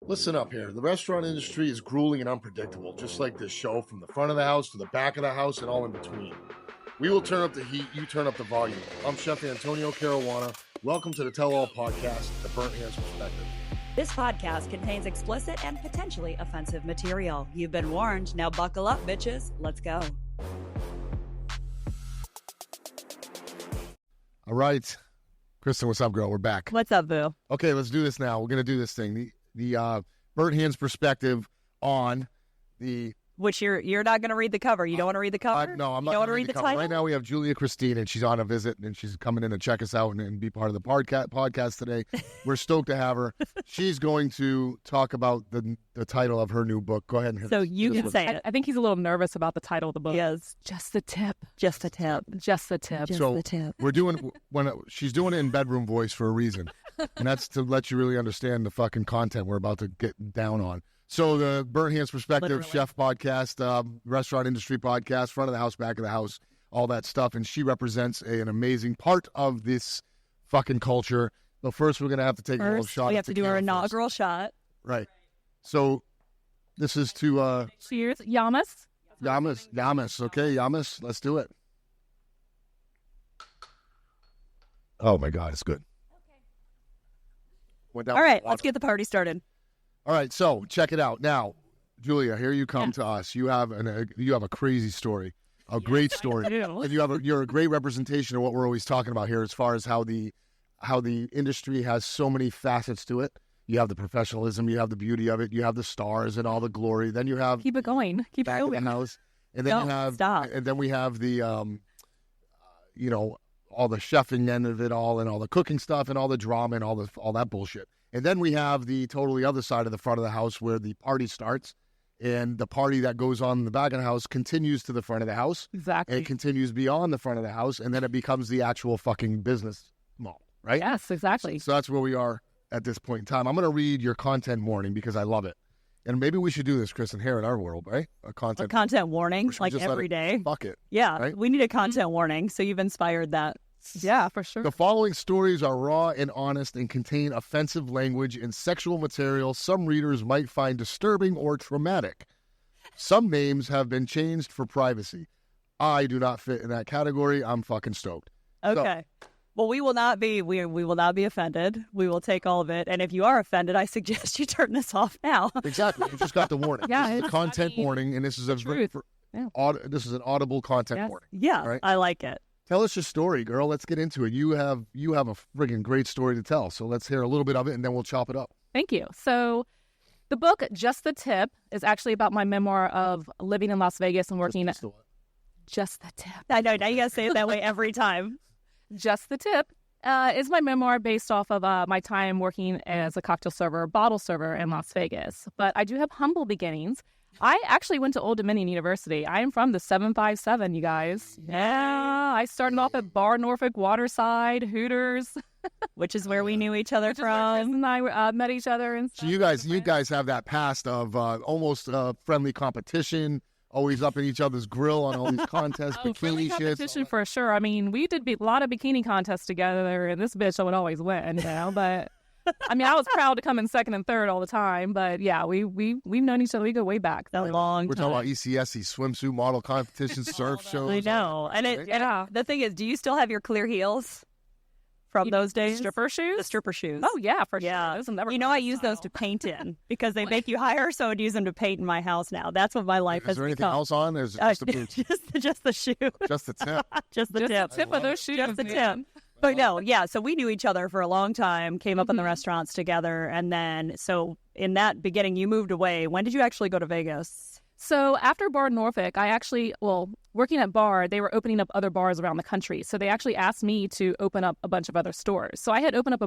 Listen up here. The restaurant industry is grueling and unpredictable, just like this show, from the front of the house to the back of the house and all in between. We will turn up the heat, you turn up the volume. I'm Chef Antonio Caruana. Welcome to the Tell All Podcast, The Burnt Hands Perspective. This podcast contains explicit and potentially offensive material. You've been warned. Now buckle up, bitches. Let's go. All right. Kristen, what's up, girl? We're back. What's up, boo? Okay, let's do this now. We're going to do this thing. The Burnt Hands Perspective on the... Which you're not going to read the cover. You don't want to read the cover? No, I'm not. You don't want to read the title? Right now we have Julia Christine, and she's on a visit, and she's coming in to check us out and be part of the podcast today. We're stoked to have her. She's going to talk about the title of her new book. Go ahead and hit So us. you can say it. I think he's a little nervous about the title of the book. Yes. Just the tip. Just the tip. Just the tip. Just So the tip. we're doing she's doing it in bedroom voice for a reason, and that's to let you really understand the fucking content we're about to get down on. So the Burnt Hands Perspective Literally. Chef podcast, restaurant industry podcast, front of the house, back of the house, all that stuff, and she represents an amazing part of this fucking culture. But first, we're gonna have to take a little First, shot. we of have to do our tequila inaugural shot. first. Right. So this is to Cheers. Yamas. Yamas. Okay, Yamas. Let's do it. Oh my God, it's good. Went down All right, a lot let's get the party started. All right, so check it out now, Julia. Here you come to us. You have a crazy story, a great story, I do. and you're a great representation of what we're always talking about here, as far as how the industry has so many facets to it. You have the professionalism, you have the beauty of it, you have the stars and all the glory. Then you have Keep it going. Keep it back of the going. house, and then Don't you have stop. and then we have the all the chefing end of it all, and all the cooking stuff, and all the drama, and all that bullshit. And then we have the totally other side of the front of the house, where the party starts, and the party that goes on in the back of the house continues to the front of the house, and Exactly. it continues beyond the front of the house, and then it becomes the actual fucking business mall, right? Yes, exactly. So that's where we are at this point in time. I'm going to read your content warning because I love it. And maybe we should do this, Kristen, here in our world, right? A A content content warning, Or should we like just let every it- day. Fuck it. Yeah, right? we need a content warning. So you've inspired that. Yeah, for sure. The following stories are raw and honest and contain offensive language and sexual material some readers might find disturbing or traumatic. Some names have been changed for privacy. I do not fit in that category. I'm fucking stoked. Okay. Well, we will not be offended. We will take all of it. And if you are offended, I suggest you turn this off now. Exactly. You just got the warning. Yeah, This is a it's- content I mean, warning, and this is a truth. Yeah. this is an audible content Yes. warning. Yeah, Right. I like it. Tell us your story, girl. Let's get into it. You have a friggin' great story to tell. So let's hear a little bit of it, and then we'll chop it up. Thank you. So the book, Just the Tip, is actually about my memoir of living in Las Vegas and working at Just the Tip. I know. Now you got to say it that way every time. Just the Tip is my memoir based off of my time working as a cocktail server, bottle server in Las Vegas. But I do have humble beginnings. I actually went to Old Dominion University. I am from the 757, you guys. Yeah, I started off at Bar Norfolk, Waterside, Hooters. Which is where we knew each other Which is where Chris from. and I met each other. And So you guys have that past of almost friendly competition, always up in each other's grill on all these contests, friendly bikini shits. competition for sure. I mean, we did a lot of bikini contests together, and this bitch I would always win, but I mean, I was proud to come in second and third all the time. But yeah, we've known each other. We go way back. A long We're time. talking about ECSC, swimsuit model competitions, surf shows. I know. And Right? Yeah. the thing is, do you still have your clear heels from those days? Stripper shoes. The stripper shoes. Oh yeah, for Yeah. sure. Those will never You know, I use those to paint in because they make you higher, so I'd use them to paint in my house now. That's what my life Is has there anything become. else on? There's just the boots, just the shoe. just the tip. Just the Just tip. the tip of those shoes. Just the yeah. tip. But no, yeah, so we knew each other for a long time, came up in the Mm-hmm. restaurants together, and then, so in that beginning, you moved away. When did you actually go to Vegas? So after Bar Norfolk, working at Bar, they were opening up other bars around the country. So they actually asked me to open up a bunch of other stores. So I had opened up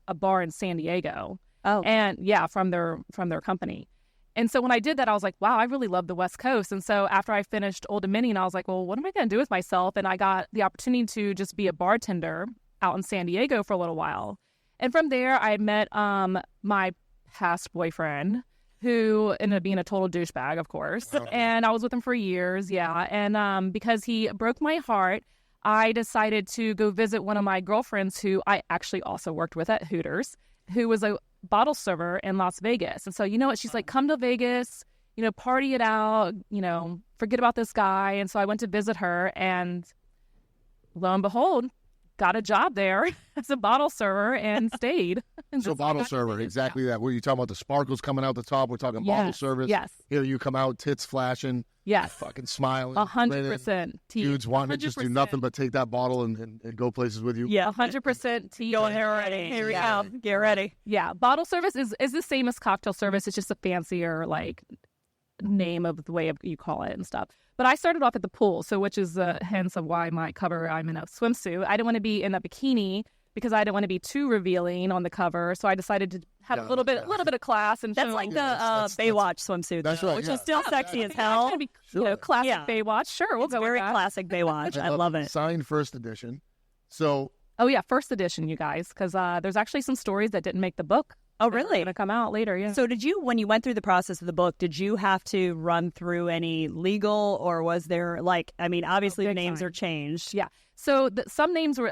a bar in San Diego. Oh. And yeah, from their company. And so when I did that, I was like, wow, I really love the West Coast. And so after I finished Old Dominion, I was like, well, what am I going to do with myself? And I got the opportunity to just be a bartender out in San Diego for a little while. And from there, I met my past boyfriend, who ended up being a total douchebag, of course. Wow. And I was with him for years, yeah. And because he broke my heart, I decided to go visit one of my girlfriends who I actually also worked with at Hooters, who was a bottle server in Las Vegas. And so, you know what? She's like, come to Vegas, you know, party it out, you know, forget about this guy. And so I went to visit her, and lo and behold, got a job there as a bottle server and stayed. And So bottle server, exactly that. Were you talking about the sparkles coming out the top? We're talking bottle service. Yes. Here you come out, tits flashing, Yes. fucking smiling. 100% tea. Dudes wanting to just do 100%. nothing but take that bottle and go places with you. Yeah. 100% tea. Go ahead already. Here we go. Get ready. Yeah. Bottle service is the same as cocktail service. It's just a fancier, like, name of the way you call it and stuff. But I started off at the pool, so which is hence of why my cover, I'm in a swimsuit. I didn't want to be in a bikini because I didn't want to be too revealing on the cover. So I decided to have a little bit of class and That's show, like the that's- Baywatch swimsuit, That's though, right, which yeah. is still sexy as hell. Trying to be, you know, classic Yeah. Baywatch. Sure, we'll It's go very with that. classic Baywatch. I love it. Signed first edition. So Oh yeah, first edition, you guys, because there's actually some stories that didn't make the book. Oh, that are really? gonna come out later. Yeah. So did you, when you went through the process of the book, did you have to run through any legal, or was there, like, I mean, obviously the big names time. are changed. Yeah. So some names were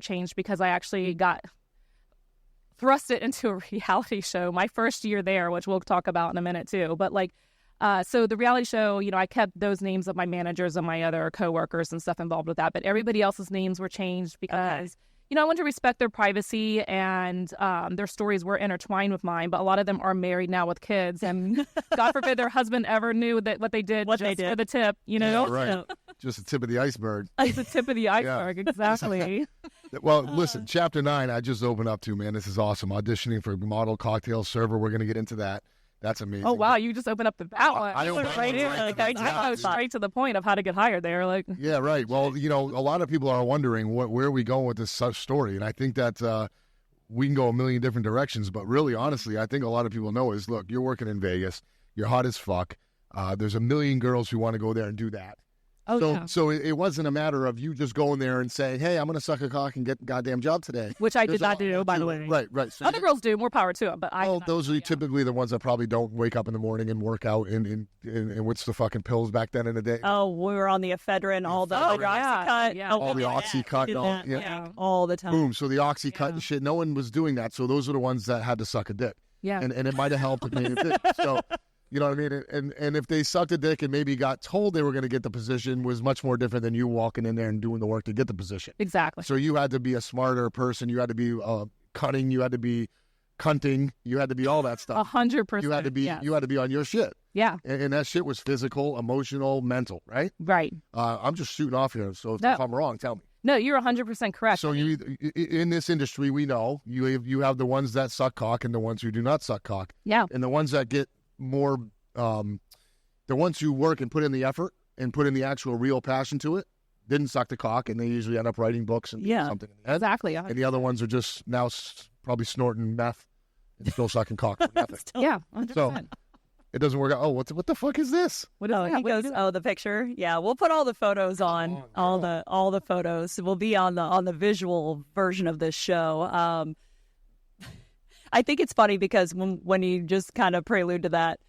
changed because I actually got thrusted into a reality show my first year there, which we'll talk about in a minute too. But like, so the reality show, you know, I kept those names of my managers and my other coworkers and stuff involved with that, but everybody else's names were changed because, you know, I wanted to respect their privacy, and their stories were intertwined with mine, but a lot of them are married now with kids, and God forbid their husband ever knew that what they did What they just for did. the tip, you know? yeah, right. Just the tip of the iceberg. It's the tip of the iceberg, exactly. Well, listen, chapter 9, I just opened up to, man. This is awesome. Auditioning for model cocktail server. We're going to get into that. That's amazing. Oh, wow, you just opened up that one. I don't Right here, like, I I go straight to the point of how to get hired there. Like, Yeah, right. Well, you know, a lot of people are wondering where are we going with this story, and I think that we can go a million different directions. But really, honestly, I think a lot of people know is, look, you're working in Vegas, you're hot as fuck. There's a million girls who want to go there and do that. oh, so, yeah. so it wasn't a matter of you just going there and saying, "Hey, I'm going to suck a cock and get a goddamn job today." Which I There's did not a lot do, by to the it. way. Right, right. So Other girls do, more power to them, but I. well, did not those do are that. typically the ones that probably don't wake up in the morning and work out in what's the fucking pills back then in the day? Oh, we were on the ephedrine, all the Oh, hydroxycut. yeah. Oh, All the yeah, Oxycut we did and all- that, yeah. all the time. Boom. So the Oxycut Yeah. and shit, no one was doing that. So those are the ones that had to suck a dick. Yeah. And it might have helped if they did. So, you know what I mean? And if they sucked a dick and maybe got told they were going to get the position, was much more different than you walking in there and doing the work to get the position. Exactly. So you had to be a smarter person. You had to be cunning. You had to be cunting. You had to be all that stuff. 100%. You had to be yes. you had to be on your shit. Yeah. And that shit was physical, emotional, mental, right? Right. I'm just shooting off here. So if No. I'm wrong, tell me. No, you're 100% correct. So you in this industry, we know you have the ones that suck cock and the ones who do not suck cock, yeah. and the ones that get more, the ones who work and put in the effort and put in the actual real passion to it, didn't suck the cock, and they usually end up writing books and doing Yeah. something in the head. Exactly. And the other ones are just now probably snorting meth and still sucking cock for nothing. Yeah. 100%. So it doesn't work out. Oh, what the fuck is this? What is Oh, that? he What do you goes, do? oh, the picture. Yeah, we'll put all the photos on, all the photos. We'll be on the visual version of this show. I think it's funny because when you just kind of prelude to that,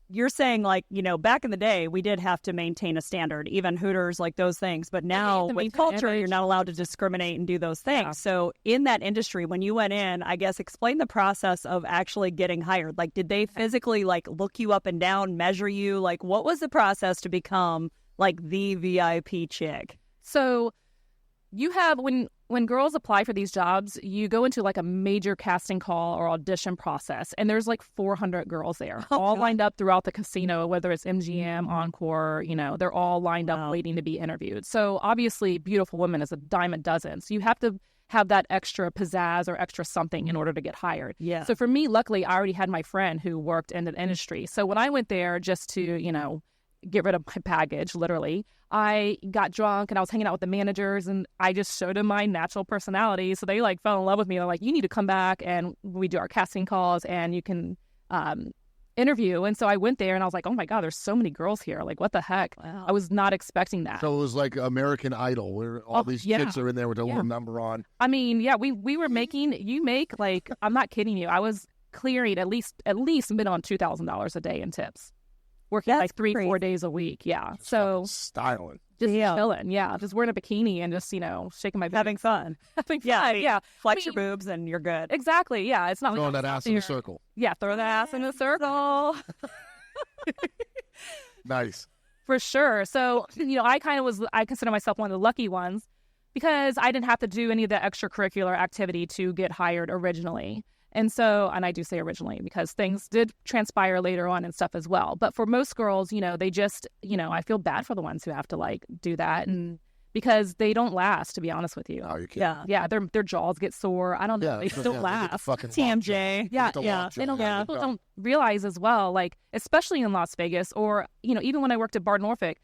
you're saying, like, you know, back in the day, we did have to maintain a standard, even Hooters, like those things. But now to with maintain culture, image. you're not allowed to discriminate and do those things. Yeah. So in that industry, when you went in, I guess, explain the process of actually getting hired. Like, did they physically, like, look you up and down, measure you? Like, what was the process to become, like, the VIP chick? So you have when girls apply for these jobs, you go into like a major casting call or audition process, and there's like 400 girls there, all lined up throughout the casino, whether it's MGM, Encore, you know, they're all lined up waiting to be interviewed. So obviously, beautiful women is a dime a dozen. So you have to have that extra pizzazz or extra something in order to get hired. Yeah. So for me, luckily, I already had my friend who worked in the industry. So when I went there just to, you know, get rid of my baggage, literally, I got drunk and I was hanging out with the managers, and I just showed them my natural personality. So they like fell in love with me. They're like, you need to come back and we do our casting calls and you can interview. And so I went there and I was like, oh my God, there's so many girls here. Like, what the heck? Wow. I was not expecting that. So it was like American Idol, where all these yeah. chicks are in there with a Yeah. little number on. I mean, yeah, we were making, you make like, I'm not kidding you. I was clearing at least mid on $2,000 a day in tips. Working That's like 3-4 crazy. days a week. Yeah. Just So fucking styling. just chilling. Yeah, just wearing a bikini and just shaking my boobs. Having fun. Having fun. Yeah. Flex your boobs and you're good. Exactly. Yeah, it's not Throwing like that ass in a circle. Yeah, throw that ass in a circle. Nice. For sure. So, I consider myself one of the lucky ones because I didn't have to do any of the extracurricular activity to get hired originally. And I do say originally because things did transpire later on and stuff as well. But for most girls, they just, I feel bad for the ones who have to do that. And because they don't last, to be honest with you. Oh, you can't. Yeah. Their jaws get sore. I don't know. They still last. TMJ. Yeah. People don't realize as well, especially in Las Vegas or, even when I worked at Bar Norfolk,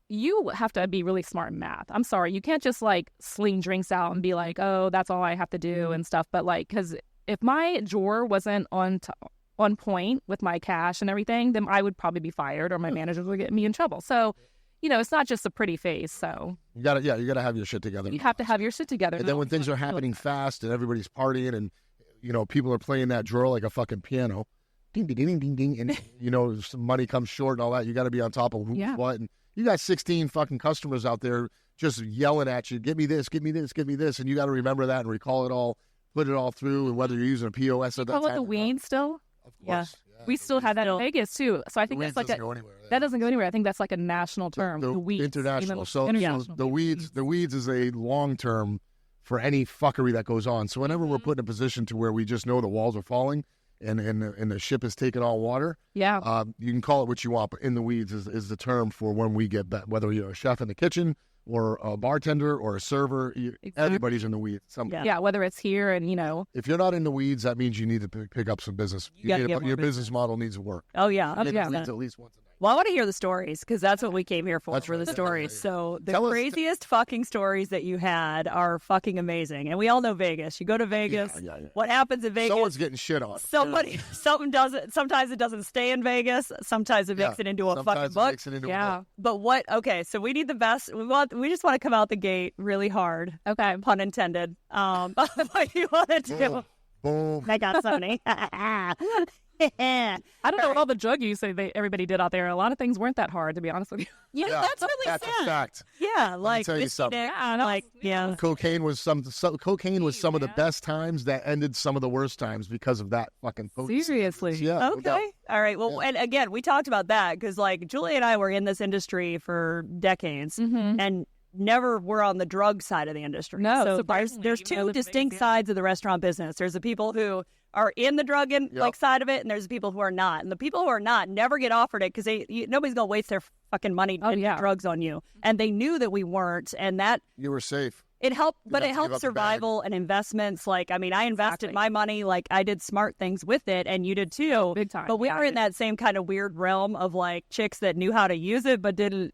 you have to be really smart in math. I'm sorry. You can't just sling drinks out and be like, oh, that's all I have to do and stuff. But because if my drawer wasn't on point with my cash and everything, then I would probably be fired or my managers would get me in trouble. So, it's not just a pretty face. So you gotta have your shit together. You have to have your shit together. And then when things are happening fast and everybody's partying and people are playing that drawer like a fucking piano, ding ding ding ding ding, and some money comes short and all that, you got to be on top of who's what. And you got 16 fucking customers out there just yelling at you, "Give me this, give me this, give me this," and you got to remember that and recall it all. Put it all through, and whether you're using a POS or that. Call it the weed still? Of course. Yeah. We still have that in Vegas too. So I think that's doesn't go anywhere. That doesn't go anywhere. I think that's like a national term. The weeds. International. So International. the weeds is a long term for any fuckery that goes on. So whenever we're put in a position to where we just know the walls are falling and the ship is taking all water, you can call it what you want, but in the weeds is the term for when we get back, whether you're a chef in the kitchen or a bartender or a server, everybody's in the weeds. Whether it's here and, If you're not in the weeds, that means you need to pick up some business. Your business model needs to work. Oh, yeah. At least once a night. Well, I want to hear the stories because that's what we came here for, the stories. Yeah. So the craziest fucking stories that you had are fucking amazing. And we all know Vegas. You go to Vegas. Yeah. What happens in Vegas? Someone's getting shit on. Something doesn't. Sometimes it doesn't stay in Vegas. Sometimes it makes it into a fucking book. But what? Okay, so we need the best. We just want to come out the gate really hard. Okay, pun intended. What do you want to do? Boom. I got Sony. I don't know what all the drug use everybody did out there. A lot of things weren't that hard, to be honest with you. That's really that's sad. a fact. Yeah, Let me tell you something. Cocaine was some of the best times that ended some of the worst times because of that fucking potency. Seriously. Yeah. Okay. All right. Well, and again, we talked about that because Julie and I were in this industry for decades and never were on the drug side of the industry. No, so there's two distinct sides of the restaurant business. There's the people who are in the drug side of it, and there's the people who are not. And the people who are not never get offered it because nobody's gonna waste their fucking money and drugs on you. And they knew that we weren't, and that you were safe. It helped, but it helped survival and investments. I invested my money, I did smart things with it, and you did too. Big time. But we were in that same kind of weird realm of chicks that knew how to use it, but didn't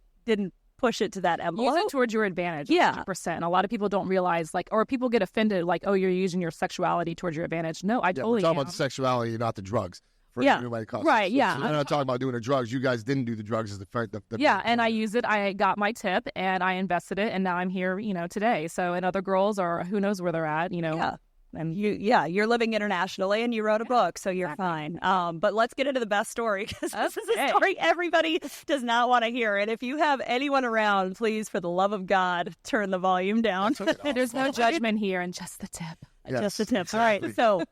push it to that envelope. Use it towards your advantage. 100%. A lot of people don't realize, or people get offended, oh, you're using your sexuality towards your advantage. No, I totally we're talking about the sexuality, not the drugs. Right, yeah. So they're not talking about doing the drugs. You guys didn't do the drugs as the and I used it. I got my tip, and I invested it, and now I'm here, today. So, and other girls, or who knows where they're at, Yeah. And you're living internationally, and you wrote a book, so you're fine. But let's get into the best story, because this is a story everybody does not want to hear. And if you have anyone around, please, for the love of God, turn the volume down. There's no judgment here, and just the tip. Yes, just the tip. Exactly. All right, so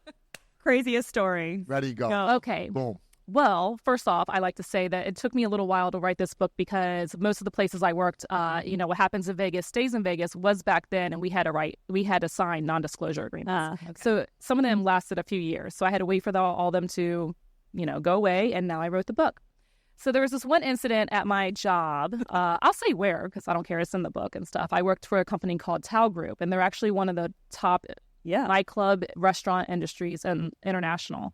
craziest story. Ready, go. Okay. Boom. Well, first off, I like to say that it took me a little while to write this book because most of the places I worked, what happens in Vegas stays in Vegas was back then, and we had to sign non-disclosure agreements. Okay. So some of them lasted a few years. So I had to wait for all of them to, go away, and now I wrote the book. So there was this one incident at my job. I'll say where because I don't care. It's in the book and stuff. I worked for a company called Tao Group, and they're actually one of the top nightclub restaurant industries and international.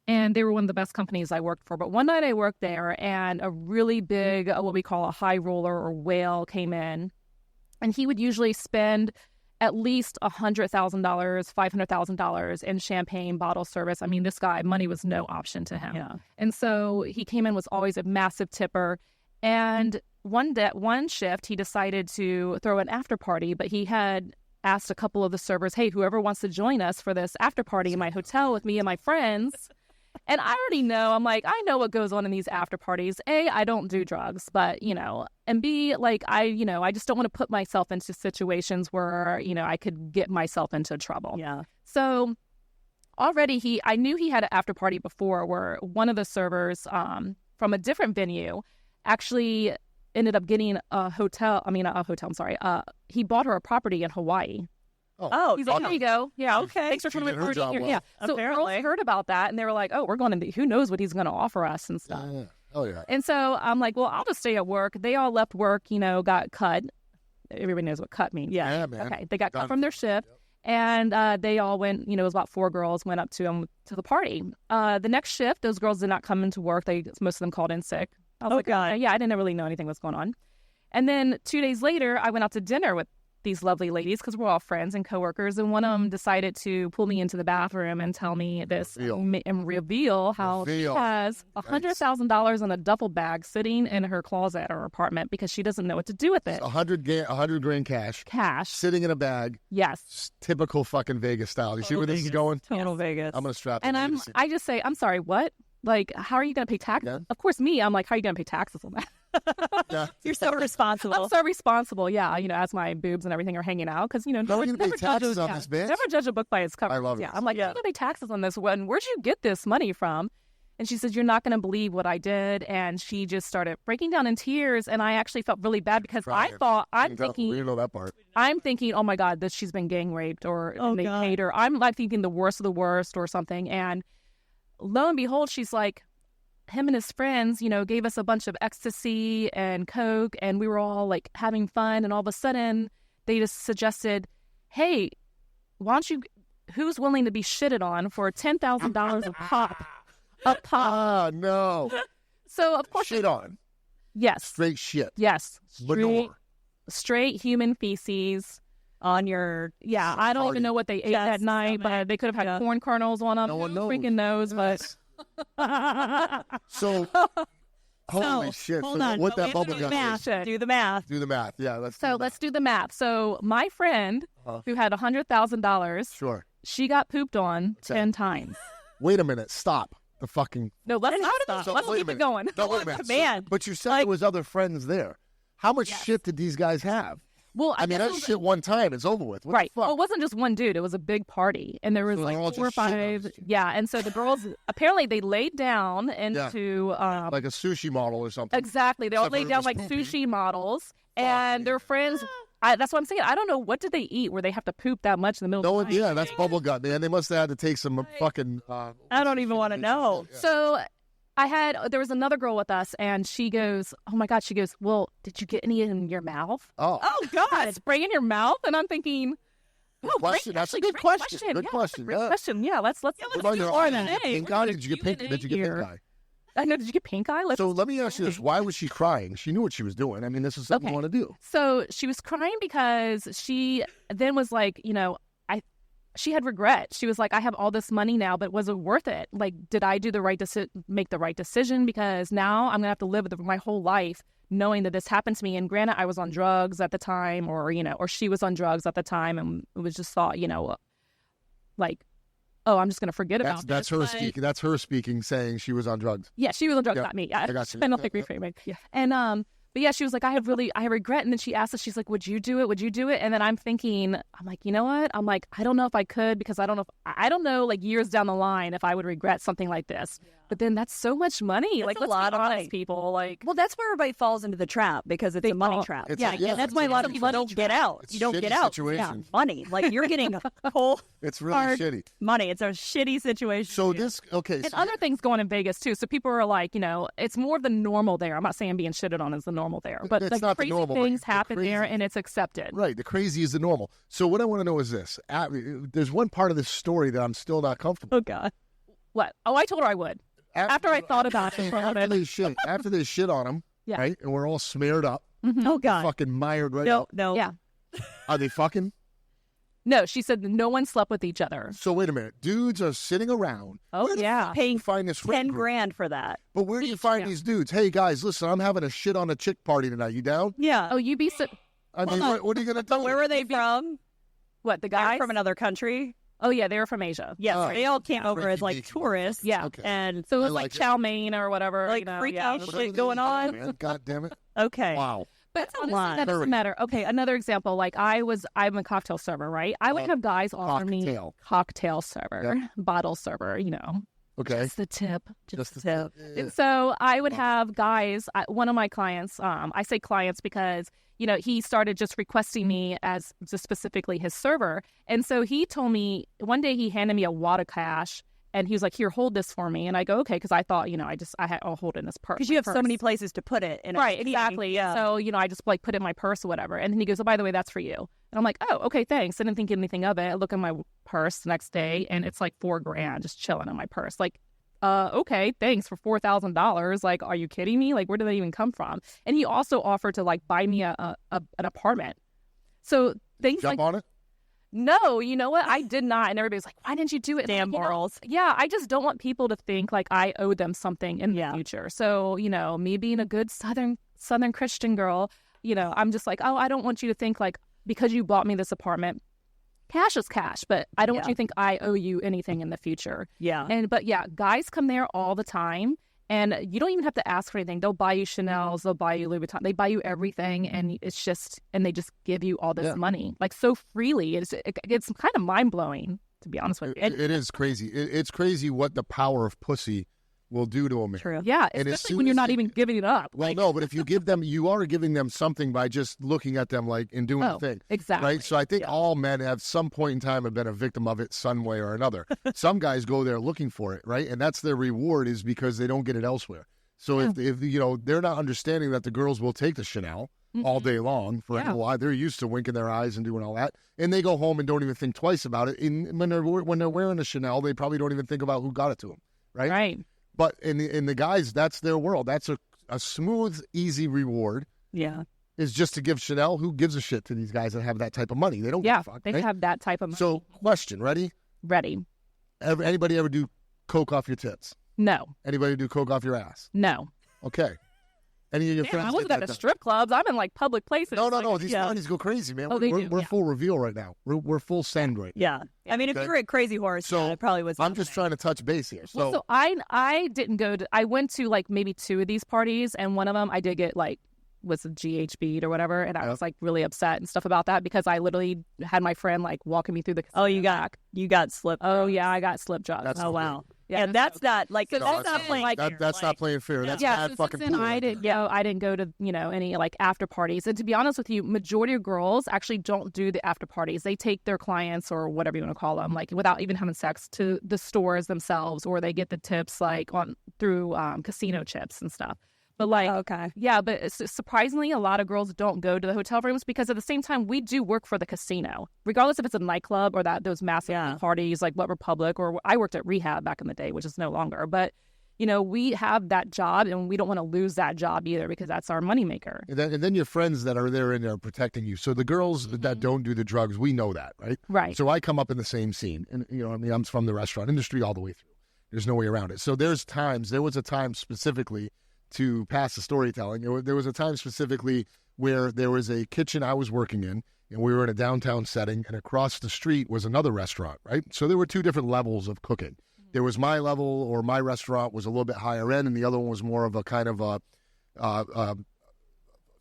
And they were one of the best companies I worked for. But one night I worked there, and a really big, what we call a high roller or whale came in. And he would usually spend at least $100,000, $500,000 in champagne bottle service. I mean, this guy, money was no option to him. Yeah. And so he came in, was always a massive tipper. And one shift, he decided to throw an after party, but he had asked a couple of the servers, hey, whoever wants to join us for this after party in my hotel with me and my friends. And I already know, I know what goes on in these after parties. I don't do drugs, but, And B, like, I just don't want to put myself into situations where, I could get myself into trouble. Yeah. So already I knew he had an after party before where one of the servers from a different venue actually ended up getting he bought her a property in Hawaii. Oh, He's like, here you go. Yeah, okay. Thanks for She coming did her to job here. well. Yeah. So Apparently. girls heard about that and they were like, oh, we're going to, who knows what he's going to offer us and stuff. Yeah. Oh, yeah. And so I'm like, well, I'll just stay at work. They all left work, got cut. Everybody knows what cut means. Yeah. Yeah, man. Okay. They got Done. cut from their shift. And they all went, it was about 4 girls went up to him to the party. The next shift, those girls did not come into work. Most of them called in sick. I was Oh, like, God. okay, yeah, I didn't really know anything was going on. And then 2 days later, I went out to dinner with these lovely ladies because we're all friends and coworkers. And one of them decided to pull me into the bathroom and tell me this and reveal how she has $100,000 in a duffel bag sitting in her closet at her apartment because she doesn't know what to do with it. 100 grand cash. Cash. Sitting in a bag. Yes. Typical fucking Vegas style. You see where this is going? Total Vegas. I'm going to strap And in. I just say, I'm sorry, what? Like, how are you going to pay taxes? Yeah. Of course, me, I'm like, how are you going to pay taxes on that? Yeah. You're so responsible. I'm so responsible, yeah, as my boobs and everything are hanging out. Because, No, we're going to pay taxes on this, bitch. Never judge a book by its cover. I love it. Yeah, I'm like, you're going to pay taxes on this one. Where'd you get this money from? And she said, you're not going to believe what I did. And she just started breaking down in tears. And I actually felt really bad because Crying. I'm We thinking, didn't know that part. oh my God, that she's been gang raped or they God. paid her. I'm like thinking the worst of the worst or something. And lo and behold, she's like, him and his friends, gave us a bunch of ecstasy and coke, and we were all like having fun. And all of a sudden, they just suggested, "Hey, why don't you? Who's willing to be shitted on for $10,000 a pop? A pop." Ah, no. So of course, Shit on. yes, Straight shit. yes, Manure. straight human feces. On your Yeah, I don't Party. even know what they ate Chest, that night, but they could have had Yeah. corn kernels on them. No one knows. Freaking knows, but So, holy shit. Hold So on. what that Do bubble the gum math. is. Do the math. Do the math. Yeah, let's so let's do the math. So my friend who had $100,000, Sure. she got pooped on Okay. 10 times. Wait a minute. Stop. The fucking... No, let's So, let's wait a keep it minute. going. No, wait a minute. Man. But you said Like- there was other friends there. How much shit did these guys have? Well, I mean, guess it that was- shit one time, it's over with. What right. the fuck? Well, it wasn't just one dude. It was a big party. And there was So they're all like 4 or just shitting on 5. this chick. Yeah. And so the girls, apparently they laid down into, like a sushi model or something. exactly. They all Except for laid it down was like poopy. sushi models. And their friends, that's what I'm saying. I don't know. What did they eat where they have to poop that much in the middle No, of the night? yeah, that's bubble gut, man. They must have had to take some fucking... I don't even want to know. Yeah. So there was another girl with us, and she goes, oh my God, she goes, well, did you get any in your mouth? Oh, Oh God. Spray in your mouth? And I'm thinking, good oh, question. great, That's a actually, good great question. Good Yeah, question. Great Yeah. question. Yeah, let's What about your more eye? than Did you get A. pink eye? Did you get pink? Did you get pink Here. eye? I know, did you get pink eye? So let me ask you this: why was she crying? She knew what she was doing. I mean, this is something Okay. you want to do. So she was crying because she then was like, she had regret. She was like, I have all this money now, but was it worth it? Like, did I do the right make the right decision? Because now I'm gonna have to live with my whole life knowing that this happened to me. And granted, I was on drugs at the time, or she was on drugs at the time, and it was just thought, like, oh, I'm just gonna forget about That's this. her But- speaking. That's her speaking, saying she was on drugs. Yeah, she was on drugs, Yeah, not me. I got you. I don't think reframing. Yeah. And but yeah, she was like, I regret. And then she asked us, she's like, would you do it? Would you do it? And then I'm thinking, I'm like, you know what? I'm like, I don't know if I could, because I don't know, like years down the line, if I would regret something like this. But then that's so much money. That's like, a let's lot be of honest, money. people. Like, Well, that's where everybody falls into the trap because it's They a money fall- trap. It's Yeah, a- yeah, and that's it's why a a lot of shitty people don't get out. It's You a don't shitty get out. situation. Yeah, money. Like you're getting a whole It's really hard shitty. money. It's a shitty situation. So this, okay. and So other things going in Vegas too. So people are like, it's more the normal there. I'm not saying being shitted on is the normal there, but It's like not the crazy normal, but things the happen there, crazy- and it's accepted. right, the crazy is the normal. So what I want to know is this: there's one part of this story that I'm still not comfortable. oh God. What? Oh, I told her I would. After I thought about it for a after minute. they shit on him, Yeah. right, and we're all smeared up, Oh God. fucking mired right. No, no. Yeah. Are they fucking? No, she said that no one slept with each other. So wait a minute, dudes are sitting around. Oh, Where the yeah. fuck do you Paying find this friend 10 group? grand for that. But where do you find Yeah. these dudes? Hey guys, listen, I'm having a shit on a chick party tonight. You down? Yeah. Oh, you be so. I mean, what are you gonna do? Where were they from? What, the They're guys? from another country. Oh, yeah, they were from Asia. Yes, Oh. they all came over as like Freaky. tourists. Yeah. Okay. And So it I was like like it. chow mein or whatever. Like freak out yeah. shit going on. Man. God damn it! Okay. Wow. But honestly, lot. that doesn't matter. Okay, another example. Like I'm a cocktail server, right? I would have guys offer me cocktail server, bottle server, Okay. just the tip. Just the tip. And so I would have guys, one of my clients, I say clients because, he started just requesting me as just specifically his server. And so he told me, one day he handed me a wad of cash and he was like, here, hold this for me. And I go, okay, because I thought, I'll hold it in this purse. Because you have so many places to put it. Right, exactly. Yeah. So, I just put it in my purse or whatever. And then he goes, oh, by the way, that's for you. And I'm like, oh, okay, thanks. I didn't think anything of it. I look in my purse the next day and it's like $4,000 just chilling in my purse. Like, okay, thanks for $4,000. Like, are you kidding me? Like, where did that even come from? And he also offered to like buy me an apartment. So things Jump like on it? no, you know what? I did not. And everybody's like, why didn't you do it? Damn morals. Yeah, I just don't want people to think like I owe them something in the future. So, me being a good Southern Christian girl, I'm just like, oh, I don't want you to think like because you bought me this apartment, cash is cash, but I don't want you to think I owe you anything in the future. Yeah. But guys come there all the time. And you don't even have to ask for anything. They'll buy you Chanel's, they'll buy you Louis Vuitton, they buy you everything, and they just give you all this money like so freely. It's kind of mind blowing, to be honest with you. It is crazy. It's crazy what the power of pussy will do to a man. True. Yeah, And especially when you're not even giving it up. Well, no, but if you give them, you are giving them something by just looking at them like and doing the thing. Exactly. Right. So I think all men at some point in time have been a victim of it some way or another. Some guys go there looking for it, right? And that's their reward is because they don't get it elsewhere. So if they're not understanding that the girls will take the Chanel all day long for a while, they're used to winking their eyes and doing all that, and they go home and don't even think twice about it. And when they're wearing a Chanel, they probably don't even think about who got it to them, right? Right. But in the guys, that's their world. That's a smooth, easy reward. Yeah. Is just to give Chanel. Who gives a shit to these guys that have that type of money? They don't give a fuck. They right? have that type of money. So, question, ready? Ready. Anybody ever do coke off your tits? No. Anybody do coke off your ass? No. Okay. Any of your friends? I wasn't at strip clubs. I'm in like public places. No. These parties go crazy, man. Oh, we're full reveal right now. We're full send right now. Yeah. I mean, if you were at Crazy Horse, So, it probably was. I'm just trying to touch base here. So, So I didn't go to. I went to like maybe 2 of these parties, and one of them I did get like was a GHB'd or whatever, and I was like really upset and stuff about that because I literally had my friend like walking me through the. Oh, you got slipped. Oh yeah, I got slip drugs. That's Oh wow. Yeah, And that's not like So that's that's not playing. that's not playing fair. That's bad so fucking. since then, I didn't go to any like after parties. And to be honest with you, majority of girls actually don't do the after parties. They take their clients or whatever you want to call them, like without even having sex, to the stores themselves, or they get the tips like through casino chips and stuff. But like, okay. Yeah, but surprisingly, a lot of girls don't go to the hotel rooms because at the same time, we do work for the casino, regardless if it's a nightclub or those massive parties like What Republic, or I worked at Rehab back in the day, which is no longer. But we have that job, and we don't want to lose that job either because that's our moneymaker. And then your friends that are there in there protecting you. So the girls that don't do the drugs, we know that, right? Right. So I come up in the same scene, and I'm from the restaurant industry all the way through. There's no way around it. So there was a time specifically to pass the storytelling. There was a time specifically where there was a kitchen I was working in, and we were in a downtown setting, and across the street was another restaurant, right? So there were 2 different levels of cooking. There was my level, or my restaurant was a little bit higher end, and the other one was more of a kind of a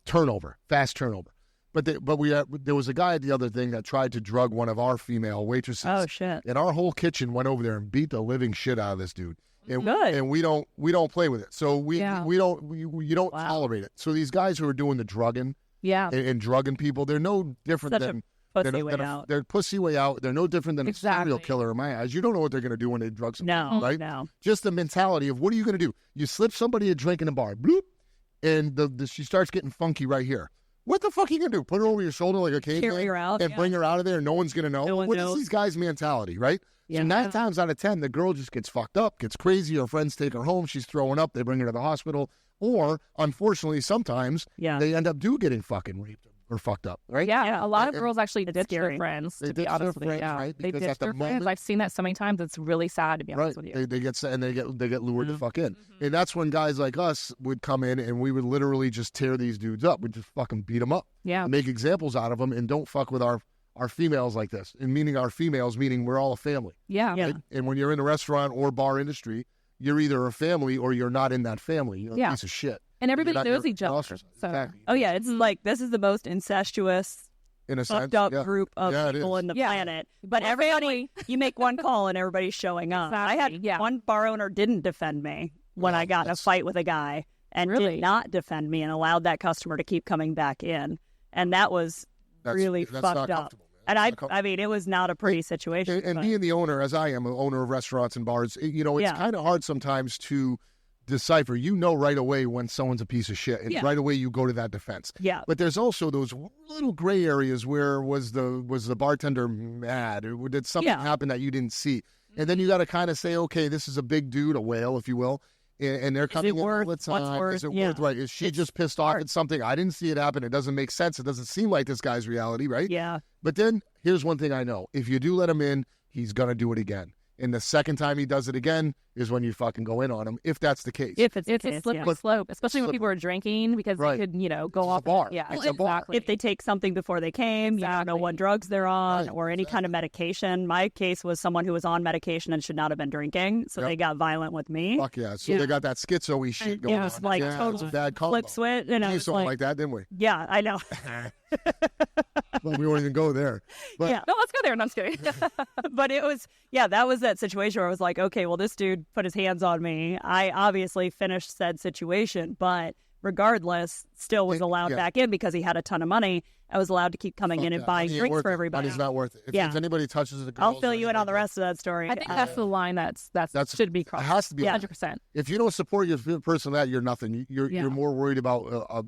turnover, fast turnover. But there was a guy at the other thing that tried to drug one of our female waitresses. Oh shit! And our whole kitchen went over there and beat the living shit out of this dude. And, Good. And we don't play with it. So you don't tolerate it. So these guys who are doing the drugging, and drugging people, they're no different than pussy way out. They're pussy way out. They're no different than a serial killer in my eyes. You don't know what they're going to do when they drug somebody. Right? No. Just the mentality of what are you going to do? You slip somebody a drink in a bar, bloop, and she starts getting funky right here. What the fuck are you going to do? Put her over your shoulder like a caveman? Carry her out. And bring her out of there? No one's going to know? No one What knows. is these guys' mentality, right? Yeah. So 9 times out of 10, the girl just gets fucked up, gets crazy. Her friends take her home. She's throwing up. They bring her to the hospital. Or, unfortunately, sometimes they end up getting fucking raped or fucked up, right? Yeah, a lot of girls actually ditch scary. their friends, They to be ditch honest their with you. friends, Yeah. right? They Because ditch at the their friends. moment- I've seen that so many times. It's really sad, to be honest with you. They get lured the fuck in. And that's when guys like us would come in and we would literally just tear these dudes up. We'd just fucking beat them up. Yeah. Make examples out of them and don't fuck with our females like this. And meaning our females, meaning we're all a family. Yeah. Yeah. Right? And when you're in the restaurant or bar industry, you're either a family or you're not in that family. You're a piece of shit. And everybody You're not- knows you're each other. ostracized. So Exactly. Oh yeah, it's like this is the most incestuous, In a sense, fucked up yeah. group of Yeah, it people is. in the Yeah. planet. But We're everybody, you make one call and everybody's showing up. I had Exactly, yeah. one bar owner didn't defend me when I got in a fight with a guy, and Really? did not defend me and allowed that customer to keep coming back in, and that was really that's fucked not up. comfortable, man. And That's I not comfortable. mean, it was not a pretty situation. And but- being the owner, as I am, an owner of restaurants and bars, you know, it's Yeah. kind of hard sometimes to decipher. You know right away when someone's a piece of shit, and Yeah. right away you go to that defense. yeah, But there's also those little gray areas where was the bartender mad, or did something Yeah. happen that you didn't see? And then you got to kind of say, okay, this is a big dude, a whale, if you will, and they're coming in all worth the what's time. worth? Is it Yeah. worth right? Is she It's just pissed off hard. at something? I didn't see it happen. It doesn't make sense. It doesn't seem like this guy's reality, right? yeah, But then here's one thing I know: if you do let him in, he's gonna do it again. And the second time he does it again is when you fucking go in on him, if that's the case. if it's the it's a case, slippery yeah. slope, especially when Slippery. people are drinking because Right. they could, go It's a off. bar. Yeah, It's a bar. exactly. If they take something before they came, you don't know what Exactly. drugs they're on Right, or any kind of medication. My case was someone who was on medication and should not have been drinking, so Yep. they got violent with me. Fuck yeah! So Yeah. they got that schizo-y shit And going it was on. like yeah, total it's a bad combo. Flip switch, and I We did was something like, like that, didn't we? yeah, I know. Well, we won't even go there. But Yeah. No, let's go there. No, I'm just kidding. But it was, that was that situation where I was like, okay, well, this dude put his hands on me. I obviously finished said situation, but regardless, still was allowed Yeah. back in because he had a ton of money. I was allowed to keep coming in and fuck that. buying Money ain't drinks worth for it. everybody. Money's not worth it. Yeah. If anybody touches the girls, I'll fill you in on the rest of that story. I think that's the line that's should be crossed. It has to be. Yeah. 100%. If you don't support your person, that you're nothing. You're Yeah. you're more worried about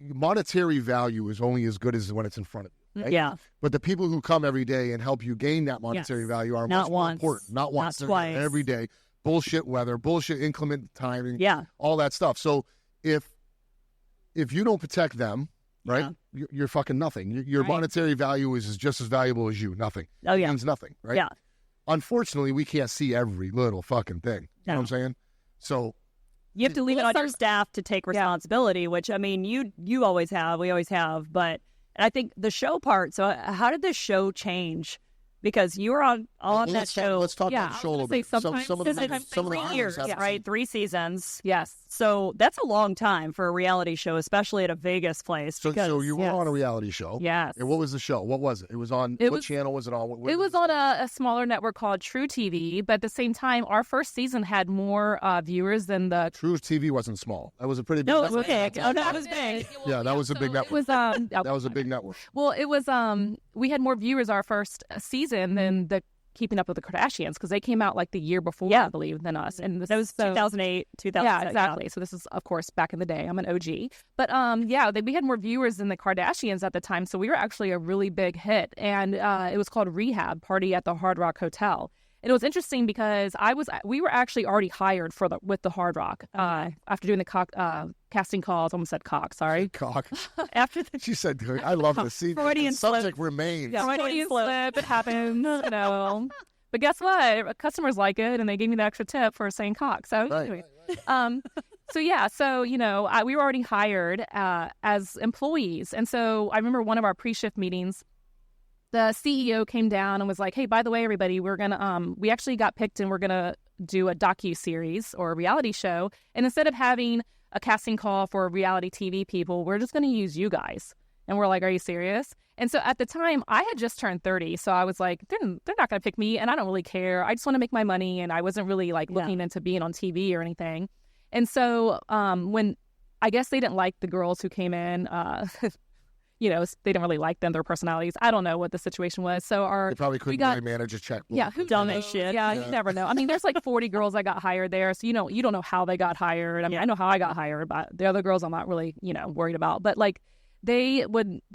monetary value is only as good as when it's in front of you. Right? Yeah. But the people who come every day and help you gain that monetary Yes. value are Not much more once, important. Not once. not They're twice. every day. Bullshit weather, bullshit inclement timing, Yeah. all that stuff. So if you don't protect them, right, you're fucking nothing. Your Right. monetary value is just as valuable as you. Nothing. Oh, It yeah. means nothing, right? Yeah. Unfortunately, we can't see every little fucking thing. You know what I'm saying? So You have to leave it Well, on your some- staff to take responsibility, which I mean, you always have, we always have. But and I think the show part. So how did the show change? Because you were on that let's show. Let's talk Yeah, about the I show a was little gonna bit. say sometimes- some of Because the it's some of the 3 owners years, have- right? 3 seasons. Yes. So that's a long time for a reality show, especially at a Vegas place. So because, you were yes. on a reality show. Yes. And what was the show? What was it? It was on It what was- channel was it on? What It was on a smaller network called True TV, but at the same time, our first season had more viewers than the. True TV wasn't small. That was a pretty big No, it was network. big. Oh, no, it was big. Yeah, that was a big It network. was That was a big network. Well, it was we had more viewers our first season than the Keeping Up with the Kardashians because they came out like the year before, Yeah. I believe, than us. And That was 2008, 2007. Yeah, exactly. So this is, of course, back in the day. I'm an OG. But we had more viewers than the Kardashians at the time. So we were actually a really big hit. And it was called Rehab, Party at the Hard Rock Hotel. And it was interesting because we were actually already hired with the Hard Rock after doing the casting calls. Almost said cock, sorry. Cock. After the She said, I love to see Freudian the subject remains. Yeah, Freudian Freudian slip. slip. It happens, But guess what? Customers like it, and they gave me the extra tip for saying cock. So, Right, anyway. We were already hired as employees, and so I remember one of our pre-shift meetings. The CEO came down and was like, "Hey, by the way, everybody, we're gonna we actually got picked, and we're gonna do a docu-series or a reality show, and instead of having a casting call for reality TV people, we're just gonna use you guys." And we're like, "Are you serious?" And so at the time, I had just turned 30. So I was like, they're not going to pick me. And I don't really care. I just want to make my money. And I wasn't really looking into being on TV or anything. And so when I guess they didn't like the girls who came in, they didn't really like them, their personalities. I don't know what the situation was. So They probably couldn't got- really manage a checkbook. yeah, who Dumb knows? as shit. Yeah, Yeah. you never know. I mean, there's like 40 girls that got hired there, so you don't know how they got hired. I mean, I know how I got hired, but the other girls I'm not really worried about. But they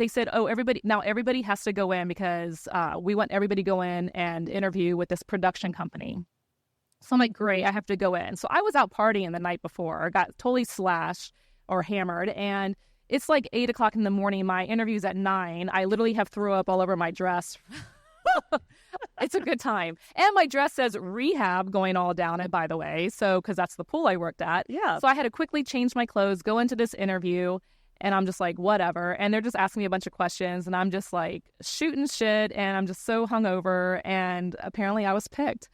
said, oh, everybody has to go in because we want everybody to go in and interview with this production company. So I'm like, great, I have to go in. So I was out partying the night before, got totally slashed or hammered, and it's like 8 o'clock in the morning. My interview's at 9. I literally have threw up all over my dress. It's a good time. And my dress says rehab going all down it, by the way. So, because that's the pool I worked at. Yeah. So I had to quickly change my clothes, go into this interview, and I'm just like, whatever. And they're just asking me a bunch of questions, and I'm just like shooting shit, and I'm just so hungover. And apparently I was picked.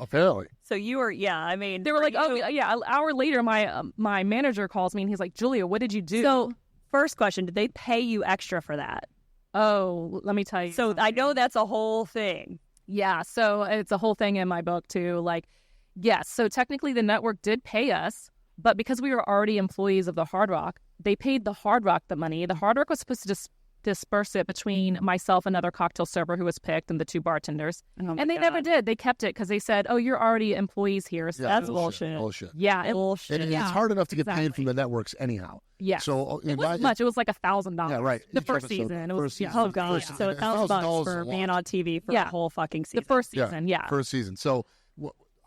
Apparently. So you were, I mean, They were like, oh yeah. An hour later, my manager calls me and he's like, Julia, what did you do? So first question, did they pay you extra for that? Oh, let me tell you. So I know that's a whole thing. Yeah, so it's a whole thing in my book too. Like, yes, so technically the network did pay us, but because we were already employees of the Hard Rock, they paid the Hard Rock the money. The Hard Rock was supposed to disperse it between myself, another cocktail server who was picked, and the 2 bartenders. Oh and they never did. They kept it because they said, oh, you're already employees here. So that's bullshit. Bullshit. Yeah. Bullshit. And it's hard enough to get paid from the networks anyhow. Yeah. So it wasn't much. It was like $1,000. Yeah, right. The Each first episode, season. It was, first season. Oh, God. First So season. $1,000 for a being lot. on TV for a whole fucking season. The first season, yeah. First season. So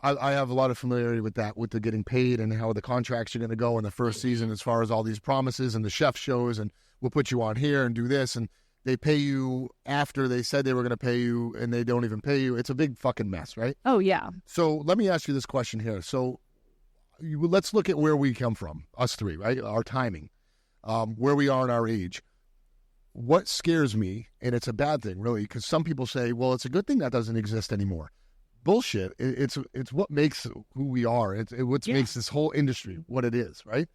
I have a lot of familiarity with that, with the getting paid and how the contracts are going to go in the first season as far as all these promises and the chef shows and we'll put you on here and do this. And they pay you after they said they were going to pay you and they don't even pay you. It's a big fucking mess, right? Oh, yeah. So let me ask you this question here. So let's look at where we come from, us three, right? Our timing, where we are in our age. What scares me, and it's a bad thing, really, because some people say, well, it's a good thing that doesn't exist anymore. Bullshit. It's what makes who we are. It's what makes this whole industry what it is, right?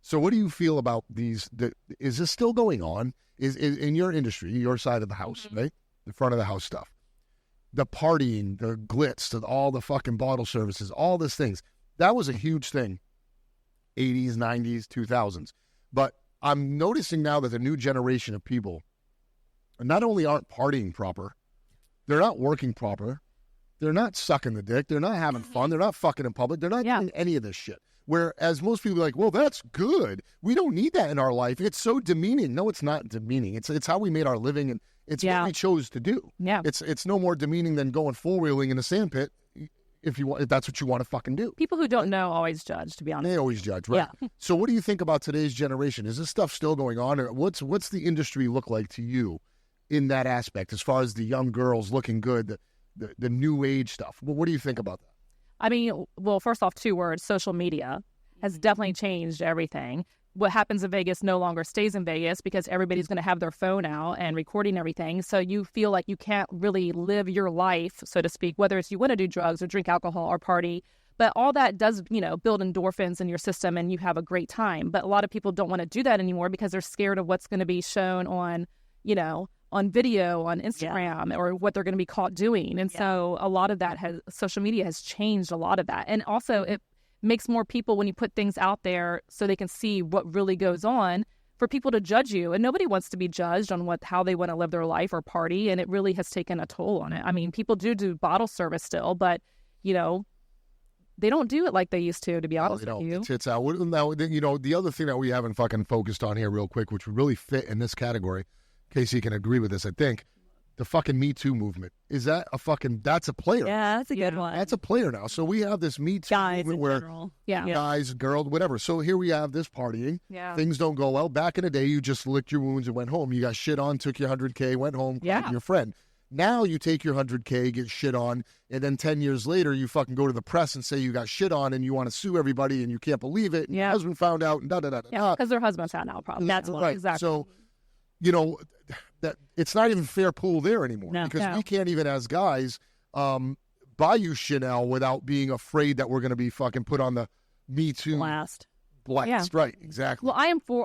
So what do you feel about these? Is this still going on? Is in your industry, your side of the house, right? The front of the house stuff. The partying, the glitz, all the fucking bottle services, all these things. That was a huge thing. 80s, 90s, 2000s. But I'm noticing now that the new generation of people not only aren't partying proper, they're not working proper, they're not sucking the dick, they're not having fun, they're not fucking in public, they're not doing any of this shit. Whereas most people are like, well, that's good. We don't need that in our life. It's so demeaning. No, it's not demeaning. It's how we made our living, and it's what we chose to do. Yeah. It's no more demeaning than going four-wheeling in a sandpit if that's what you want to fucking do. People who don't know always judge, to be honest. They always judge, right? Yeah. So what do you think about today's generation? Is this stuff still going on? Or what's the industry look like to you in that aspect as far as the young girls looking good, the new age stuff? Well, what do you think about that? I mean, well, first off, 2 words, social media has definitely changed everything. What happens in Vegas no longer stays in Vegas because everybody's going to have their phone out and recording everything. So you feel like you can't really live your life, so to speak, whether it's you want to do drugs or drink alcohol or party. But all that does, build endorphins in your system and you have a great time. But a lot of people don't want to do that anymore because they're scared of what's going to be shown on, on video, on Instagram, or what they're going to be caught doing. And so a lot of that social media has changed a lot of that. And also it makes more people, when you put things out there so they can see what really goes on, for people to judge you. And nobody wants to be judged on how they want to live their life or party. And it really has taken a toll on it. I mean, people do bottle service still, but, they don't do it like they used to be honest with you. Tits out. Now, the other thing that we haven't fucking focused on here real quick, which would really fit in this category, Casey can agree with this, I think, the fucking Me Too movement. Is that that's a player? Yeah, that's a good one. That's a player now. So we have this Me Too movement where guys, girls, whatever. So here we have this partying. Yeah. Things don't go well. Back in the day, you just licked your wounds and went home. You got shit on, took your 100K, went home, called your friend. Now you take your 100K, get shit on, and then 10 years later, you fucking go to the press and say you got shit on and you want to sue everybody and you can't believe it. And your husband found out and da-da-da-da. Yeah, because their husband found out probably. That's right. Exactly. So, that it's not even fair pool there anymore because we can't even, as guys, buy you Chanel without being afraid that we're going to be fucking put on the Me Too blast. Yeah. Right, exactly. Well,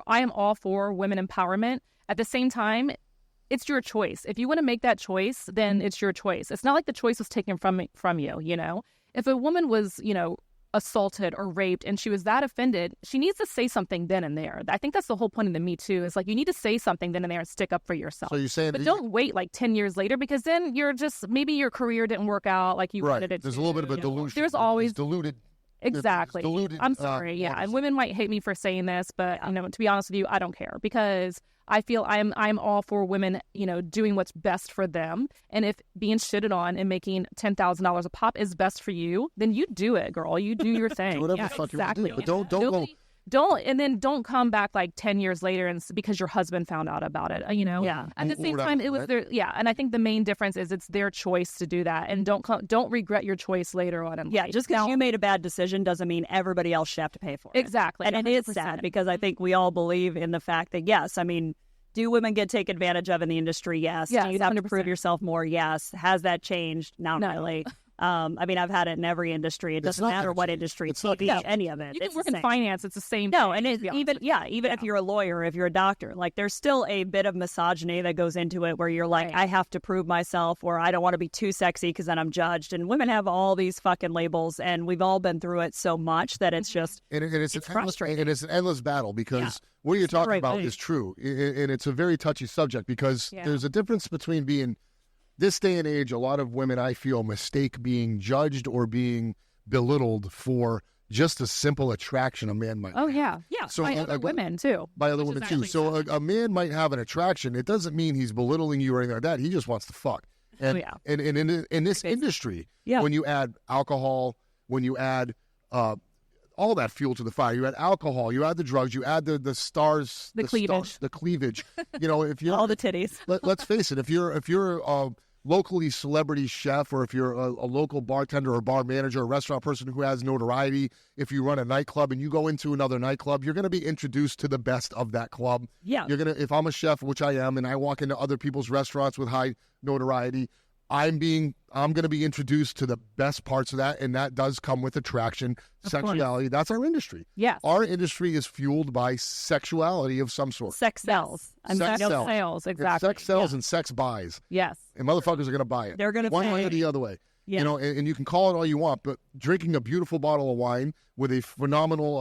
I am all for women empowerment. At the same time, it's your choice. If you want to make that choice, then it's your choice. It's not like the choice was taken from you, If a woman was, assaulted or raped and she was that offended, she needs to say something then and there. I think that's the whole point of the Me Too, is like you need to say something then and there and stick up for yourself. So you're saying, but don't wait like 10 years later, because then you're just, maybe your career didn't work out like you wanted it to. There's a little bit of a delusion. There's always it's diluted. Exactly. It's diluted, I'm sorry. And women might hate me for saying this, but to be honest with you, I don't care, because I feel I'm all for women, doing what's best for them. And if being shitted on and making $10,000 a pop is best for you, then you do it, girl. You do your thing. Do whatever the fuck you want to do. But don't go. Don't come back like 10 years later and because your husband found out about it, Yeah. At the same time, it was their, and I think the main difference is it's their choice to do that, and don't regret your choice later on in life. Just because you made a bad decision doesn't mean everybody else should have to pay for it. Exactly. And 100%. It is sad, because I think we all believe in the fact that, yes, I mean, do women get taken advantage of in the industry? Yes. Do you have 100%. To prove yourself more? Yes. Has that changed? Not really. I mean, I've had it in every industry. It It's doesn't not matter gonna what change. industry, It's not TV, gonna any of it. You can It's work the in same. finance. It's the same. No, thing, and to it, be honest even with you. even if you're a lawyer, if you're a doctor, like there's still a bit of misogyny that goes into it, where you're like, Right. I have to prove myself, or I don't want to be too sexy because then I'm judged. And women have all these fucking labels, and we've all been through it so much that it's just And it's frustrating. and it's an endless battle because what you're talking right about thing. is true, and it's a very touchy subject because Yeah. there's a difference between being this day and age. A lot of women, I feel, mistake being judged or being belittled for just a simple attraction a man might Oh yeah, yeah. So, by uh, other uh, women too. by other Which women is too. actually So sad. a man might have an attraction. It doesn't mean he's belittling you or anything like that. He just wants to fuck. And yeah. and in this industry, Yeah. when you add alcohol, when you add all that fuel to the fire, you add alcohol, you add the drugs, you add the stars, The cleavage. the cleavage. You know, if you're all the titties. let's face it, if you're a locally celebrity chef, or if you're a local bartender or bar manager or restaurant person who has notoriety, if you run a nightclub and you go into another nightclub, you're going to be introduced to the best of that club. Yeah. You're gonna, if I'm a chef, which I am, and I walk into other people's restaurants with high notoriety, I'm going to be introduced to the best parts of that, and that does come with attraction, sexuality. That's our industry. Yes. Our industry is fueled by sexuality of some sort. Sex sells. I'm Sex sorry, sells. Sales, It's exactly. sex sells and sex buys, Yes. and motherfuckers are going to buy it. They're gonna one pay. way or the other way. Yeah. You know, and you can call it all you want, but drinking a beautiful bottle of wine with a phenomenal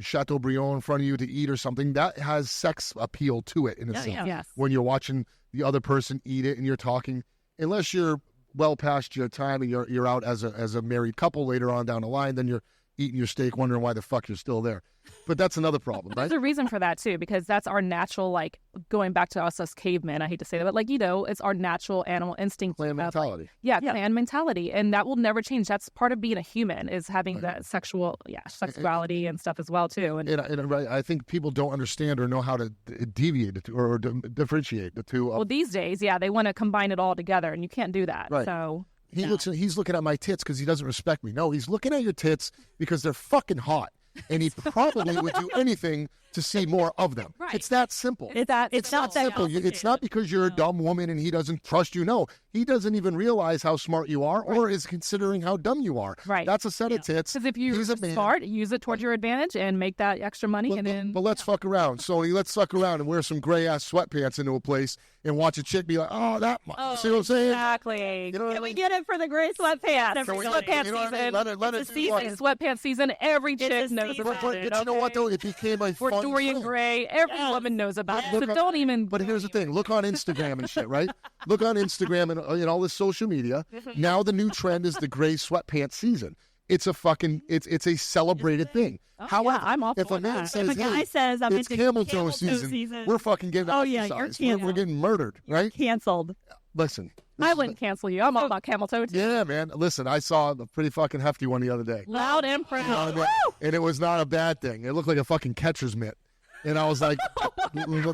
Chateaubriand in front of you to eat or something, that has sex appeal to it in a sense. Yes. When you're watching the other person eat it and you're talking, unless you're well past your time and you're out as a married couple later on down the line, then you're eating your steak wondering why the fuck you're still there. But that's another problem, right? There's a reason for that too, because that's our natural, like going back to us as cavemen. I hate to say that, but like, you know, it's our natural animal instinct. Clan of, like, mentality. clan mentality, and that will never change. That's part of being a human, is having that sexuality and stuff as well too. And And I think people don't understand or know how to deviate the two, or differentiate the two. well, these days, they want to combine it all together, and you can't do that. Right. So He's looking at my tits because he doesn't respect me. No, he's looking at your tits because they're fucking hot, and he probably would do anything to see more of them. Right. It's that simple. It's not that simple. It's not because you're a dumb woman and he doesn't trust you. No, he doesn't even realize how smart you are, or is considering how dumb you are. Right. That's a set of tits. because if you're He's a man. smart, use it towards your advantage and make that extra money, and then But let's fuck around, Sony. Let's fuck around and wear some gray ass sweatpants into a place and watch a chick be like, "Oh, that." See what I'm saying? exactly. You know what I Can we mean? get it for the gray sweatpants? Can we- Sweatpants you know what I mean? season. Let it It's do the what- season. Sweatpants season. Every It's chick the knows season. about But it. you know what though? It became a Or fun Dorian trend. Gray. Every woman knows about it. So Look on- don't even. But here's the thing: look on Instagram and shit, right? Look on Instagram and all this social media. Now the new trend is the gray sweatpants season. It's a fucking it's a celebrated thing. However, I'm all if for a man that. says, If a guy "Hey, says, I'm it's into camel toe camel toe season," season. we're fucking getting Oh, yeah, you're ostracized. We're canceled. getting murdered, right? Canceled. Listen, I wouldn't cancel you. I'm all about camel toe too. yeah, man. Listen, I saw a pretty fucking hefty one the other day. Loud and proud. And it was not a bad thing. It looked like a fucking catcher's mitt. And I was like,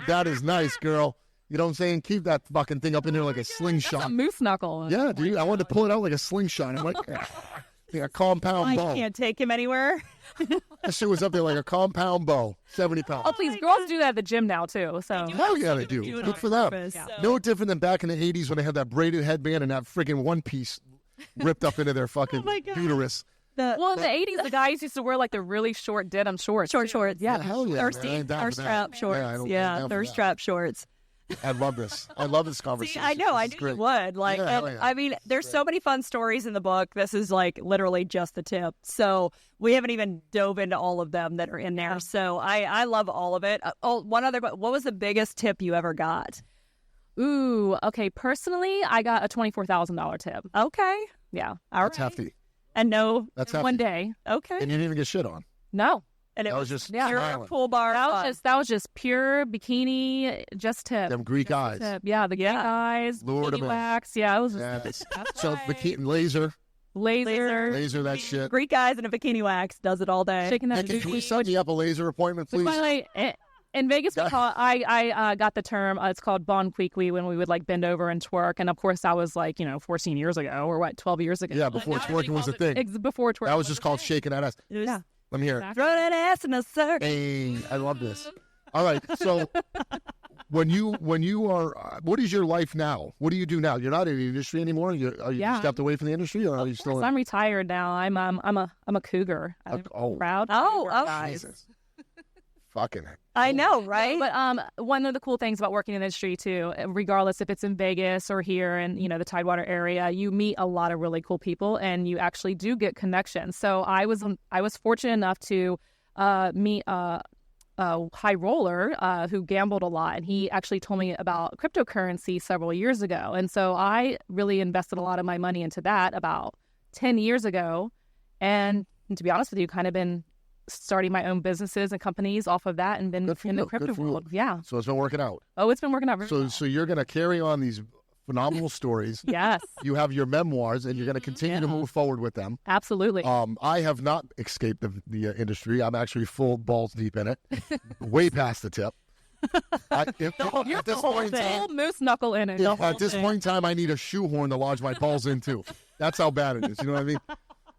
that is nice, girl. You know what I'm saying? Keep that fucking thing up in there like a slingshot. A moose knuckle. Yeah, dude. I wanted to pull it out like a slingshot. I'm like, a compound I bow. can't take him anywhere. That shit was up there like a compound bow, 70 pounds. Oh, please. Girls do that at the gym now, too. So Hell yeah, they do. Good for them. No different than back in the 80s when they had that braided headband and that freaking one piece ripped up into their fucking my God. uterus. well, in the 80s, the guys used to wear like the really short denim shorts. Short shorts. Yeah. Hell yeah. man. I Thirsty. ain't down for Thirst that. strap shorts. Yeah, I ain't Yeah, down for thirst that. strap shorts. I love this. I love this See, conversation. I know. I This is knew you great. would. Like, Yeah, and, hell yeah. I mean, there's so many fun stories in the book. This is like literally just the tip. So we haven't even dove into all of them that are in there. So I love all of it. One other. What was the biggest tip you ever got? Ooh, okay. Personally, I got a $24,000 tip. Okay. Yeah. All That's right. hefty. And no. That's One hefty. day. Okay. And you didn't even get shit on. No. And it That was just yeah. pure smiling. pool bar. fun. That was just pure bikini, just tip. Them Greek eyes. Tip. Yeah, the Greek eyes, Lured 'em bikini in. wax. Yeah, it was just Yes. that's So right. bikini laser, laser, that shit. Greek guys and a bikini wax does it all day. shaking that. Hey, can we booty. sign you up a laser appointment, By the please? way, in Vegas, we call I got the term. It's called bon quiqui when we would like bend over and twerk, and of course that was like 14 years ago or 12 years ago. Yeah, before twerking was a thing. Before twerking. That was just called shaking that ass. It was- Yeah. Let me hear it. Throw that ass in a circle. Hey, I love this. All right, so when you are, what is your life now? What do you do now? You're not in the industry anymore. Are you Yeah. stepped away from the industry, or are you still? I'm retired now. I'm a cougar. I'm Oh. proud. Oh, cougar, oh. guys. Jesus. Fucking. I know, right? But one of the cool things about working in the industry too, regardless if it's in Vegas or here in the Tidewater area, you meet a lot of really cool people, and you actually do get connections. So I was fortunate enough to meet a high roller who gambled a lot, and he actually told me about cryptocurrency several years ago, and so I really invested a lot of my money into that about 10 years ago, and to be honest with you, kind of been starting my own businesses and companies off of that, and been Good for in the you. Good crypto for you. world. Yeah. So it's been working out. Oh, it's been working out very well. So you're gonna carry on these phenomenal stories. Yes, You have your memoirs, and you're gonna continue to move forward with them. absolutely. I have not escaped the industry. I'm actually full balls deep in it, way past the tip. At this point in time, Full moose knuckle in it. at this point in time, I need a shoehorn to lodge my balls into. That's how bad it is. You know what I mean?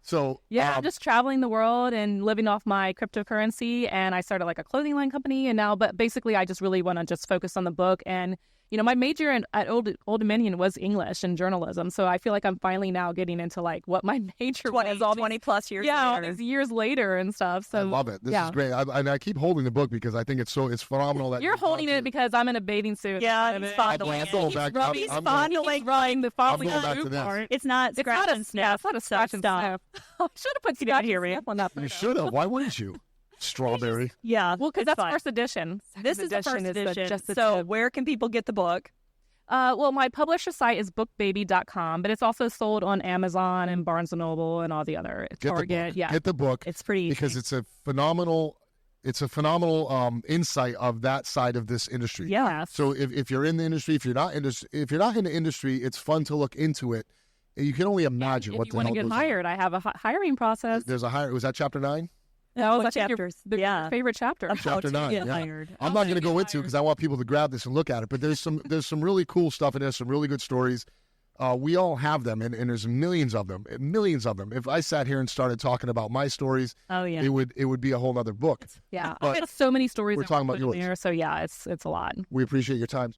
So Yeah, I'm just traveling the world and living off my cryptocurrency. And I started like a clothing line company, and now, but basically, I just really want to just focus on the book. And my major at Old Dominion was English and journalism, so I feel like I'm finally now getting into like what my major 20, was. All these, 20 plus years all later. these years later and stuff. So I love it. This yeah. is great. I keep holding the book because I think it's phenomenal that You're holding it because I'm in a bathing suit. Yeah, And he's it- fondling I'm it. going He's back- rubbing- I'm he's going- fondling. Right, the fondling going back to suit this. part. It's not It's scratch not a and yeah, sniff. it's not a So scratch and stop. sniff. I should have put You didn't scratch hear and me. sniff on that. You photo. should have. Why wouldn't you? Strawberry. Yeah, Well, because it's that's fine. first edition. This Second is the first is edition. just the So tip. where can people get the book? Well, my publisher site is bookbaby.com, but it's also sold on Amazon and Barnes & Noble and all the other Get the Target. book. Yeah. Get the book It's pretty because easy. it's a phenomenal insight of that side of this industry. Yeah. So if you're in the industry, if you're not in the industry, it's fun to look into it. You can only imagine If what you the want hell to get goes on. hired, I have a hiring process. There's a hire. Was that chapter 9? That was, What I think, your chapters? the Yeah. favorite chapter. How Chapter to 9. get Yeah. hired. I'm not going to go into because I want people to grab this and look at it. But there's some really cool stuff in there. Some really good stories. We all have them, and there's millions of them. If I sat here and started talking about my stories, Oh yeah. it would be a whole other book. Yeah. But I have so many stories. we're I talking wanna about put in yours. there, so yeah, it's a lot. We appreciate your time.